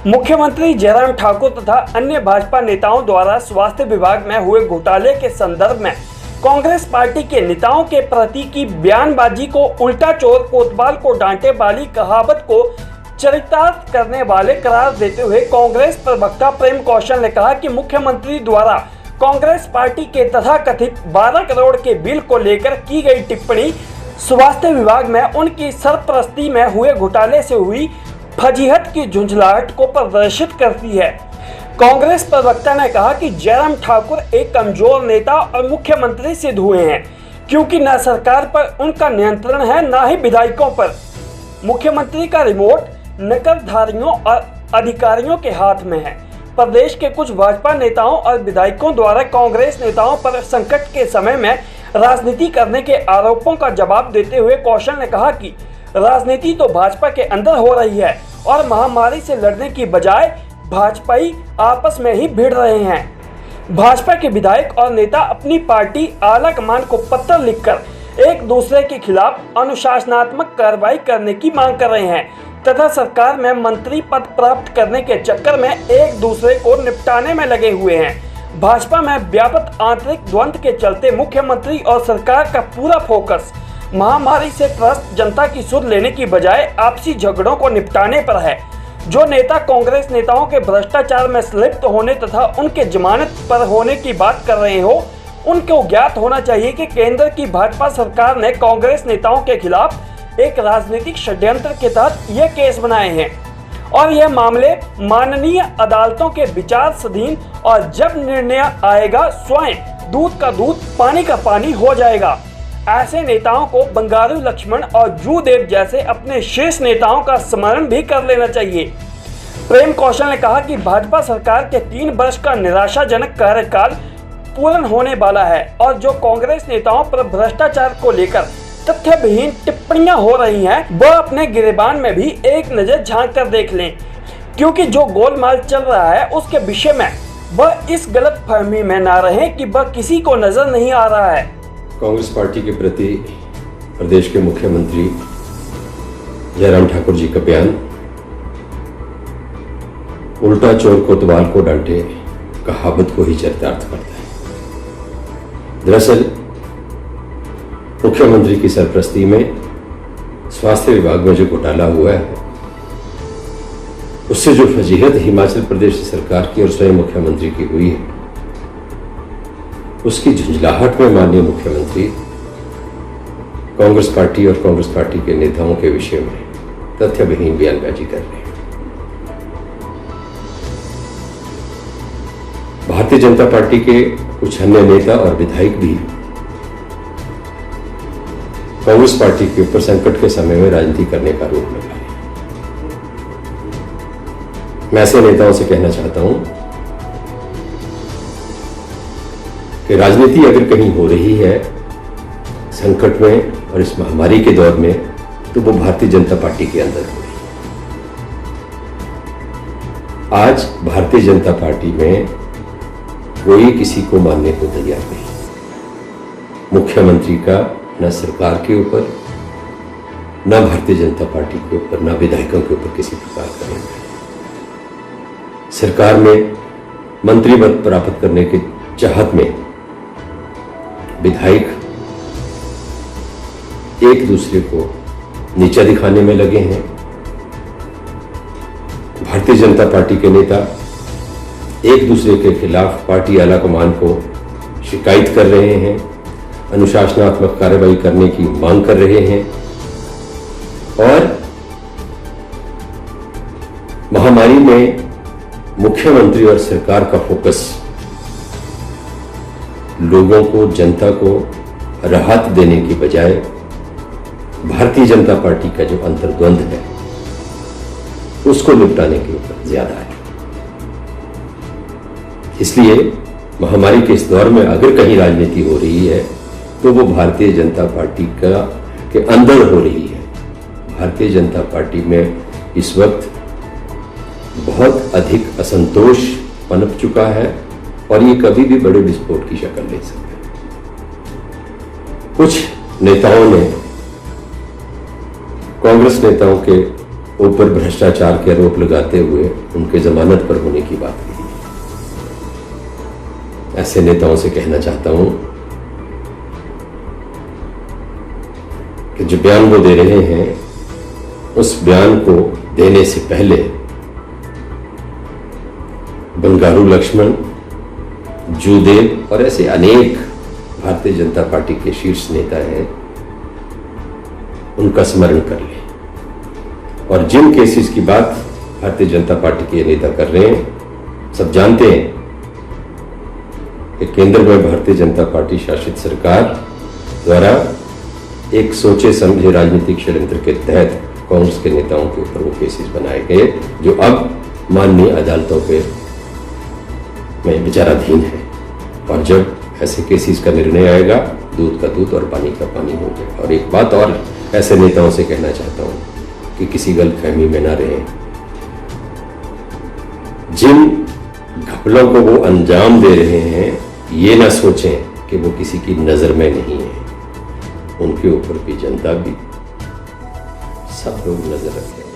मुख्यमंत्री जयराम ठाकुर तथा अन्य भाजपा नेताओं द्वारा स्वास्थ्य विभाग में हुए घोटाले के संदर्भ में कांग्रेस पार्टी के नेताओं के प्रति की बयानबाजी को उल्टा चोर कोतवाल को डांटे वाली कहावत को चरितार्थ करने वाले करार देते हुए कांग्रेस प्रवक्ता प्रेम कौशल ने कहा कि मुख्यमंत्री द्वारा कांग्रेस पार्टी के तथाकथित 12 करोड़ के बिल को लेकर की गई टिप्पणी स्वास्थ्य विभाग में उनकी सरपरस्ती में हुए घोटाले से हुई फजीहत की झुंझलाहट को प्रदर्शित करती है। कांग्रेस प्रवक्ता ने कहा कि जयराम ठाकुर एक कमजोर नेता और मुख्यमंत्री सिद्ध हुए हैं, क्योंकि न सरकार पर उनका नियंत्रण है न ही विधायकों पर। मुख्यमंत्री का रिमोट नकदधारियों और अधिकारियों के हाथ में है। प्रदेश के कुछ भाजपा नेताओं और विधायकों द्वारा कांग्रेस नेताओं पर संकट के समय में राजनीति करने के आरोपों का जवाब देते हुए कौशल ने कहा कि राजनीति तो भाजपा के अंदर हो रही है और महामारी से लड़ने की बजाय भाजपाई आपस में ही भिड़ रहे हैं। भाजपा के विधायक और नेता अपनी पार्टी आला कमान को पत्र लिखकर एक दूसरे के खिलाफ अनुशासनात्मक कार्रवाई करने की मांग कर रहे हैं तथा सरकार में मंत्री पद प्राप्त करने के चक्कर में एक दूसरे को निपटाने में लगे हुए हैं। भाजपा में व्यापक आंतरिक द्वंद्व के चलते मुख्यमंत्री और सरकार का पूरा फोकस महामारी से त्रस्त जनता की सुध लेने की बजाय आपसी झगड़ों को निपटाने पर है। जो नेता कांग्रेस नेताओं के भ्रष्टाचार में संलिप्त होने तथा उनके जमानत पर होने की बात कर रहे हो, उनको ज्ञात होना चाहिए कि केंद्र की भाजपा सरकार ने कांग्रेस नेताओं के खिलाफ एक राजनीतिक षड्यंत्र के तहत ये केस बनाए हैं और यह मामले माननीय अदालतों के विचाराधीन और जब निर्णय आएगा स्वयं दूध का दूध पानी का पानी हो जाएगा। ऐसे नेताओं को बंगारू लक्ष्मण और जूदेव जैसे अपने शेष नेताओं का स्मरण भी कर लेना चाहिए। प्रेम कौशल ने कहा कि भाजपा सरकार के 3 वर्ष का निराशाजनक कार्यकाल पूर्ण होने वाला है और जो कांग्रेस नेताओं पर भ्रष्टाचार को लेकर तथ्यविहीन टिप्पणियां हो रही हैं, वह अपने गिरेबान में भी एक नजर झांक कर देख लें, क्योंकि जो गोलमाल चल रहा है उसके विषय में वह इस गलत फहमी में ना रहे कि वह किसी को नजर नहीं आ रहा है। कांग्रेस पार्टी के प्रति प्रदेश के मुख्यमंत्री जयराम ठाकुर जी का बयान उल्टा चोर कोतवाल को डांटे कहावत को ही चरितार्थ करता है। दरअसल मुख्यमंत्री की सरपरस्ती में स्वास्थ्य विभाग में जो घोटाला हुआ है, उससे जो फजीहत हिमाचल प्रदेश सरकार की और स्वयं मुख्यमंत्री की हुई है, उसकी झुंझलाहट में माननीय मुख्यमंत्री कांग्रेस पार्टी और कांग्रेस पार्टी के नेताओं के विषय में तथ्यविहीन बयानबाजी कर रहे हैं। भारतीय जनता पार्टी के कुछ अन्य नेता और विधायक भी कांग्रेस पार्टी के ऊपर संकट के समय में राजनीति करने का आरोप लगा रहे हैं। मैं ऐसे नेताओं से कहना चाहता हूं कि राजनीति अगर कहीं हो रही है संकट में और इस महामारी के दौर में, तो वो भारतीय जनता पार्टी के अंदर हो रही है। आज भारतीय जनता पार्टी में कोई किसी को मानने को तैयार नहीं। मुख्यमंत्री का न सरकार के ऊपर, न भारतीय जनता पार्टी के ऊपर, न विधायकों के ऊपर किसी प्रकार का निर्णय। सरकार में मंत्री पद प्राप्त करने के चाहत में विधायक एक दूसरे को नीचा दिखाने में लगे हैं। भारतीय जनता पार्टी के नेता एक दूसरे के खिलाफ पार्टी आला कमान को शिकायत कर रहे हैं, अनुशासनात्मक कार्रवाई करने की मांग कर रहे हैं और महामारी में मुख्यमंत्री और सरकार का फोकस लोगों को, जनता को राहत देने की बजाय भारतीय जनता पार्टी का जो अंतर्द्वंद है उसको निपटाने के ऊपर ज्यादा है। इसलिए महामारी के इस दौर में अगर कहीं राजनीति हो रही है तो वो भारतीय जनता पार्टी के अंदर हो रही है। भारतीय जनता पार्टी में इस वक्त बहुत अधिक असंतोष पनप चुका है और ये कभी भी बड़े विस्फोट की शक्ल ले सकता है। कुछ नेताओं ने कांग्रेस नेताओं के ऊपर भ्रष्टाचार के आरोप लगाते हुए उनके जमानत पर होने की बात कही। ऐसे नेताओं से कहना चाहता हूं कि जो बयान वो दे रहे हैं उस बयान को देने से पहले बंगारू लक्ष्मण, जूदेव और ऐसे अनेक भारतीय जनता पार्टी के शीर्ष नेता हैं, उनका स्मरण कर लें। और जिन केसेस की बात भारतीय जनता पार्टी के नेता कर रहे हैं, सब जानते हैं कि केंद्र में भारतीय जनता पार्टी शासित सरकार द्वारा एक सोचे समझे राजनीतिक षड्यंत्र के तहत कांग्रेस के नेताओं के ऊपर वो केसेस बनाए गए, जो अब माननीय अदालतों के में विचाराधीन है। और जब ऐसे केसेस का निर्णय आएगा, दूध का दूध और पानी का पानी हो जाएगा। और एक बात और ऐसे नेताओं से कहना चाहता हूं कि किसी गलतफहमी में ना रहें। जिन घपलों को वो अंजाम दे रहे हैं, ये ना सोचें कि वो किसी की नजर में नहीं है। उनके ऊपर भी जनता भी सब लोग नजर रखें।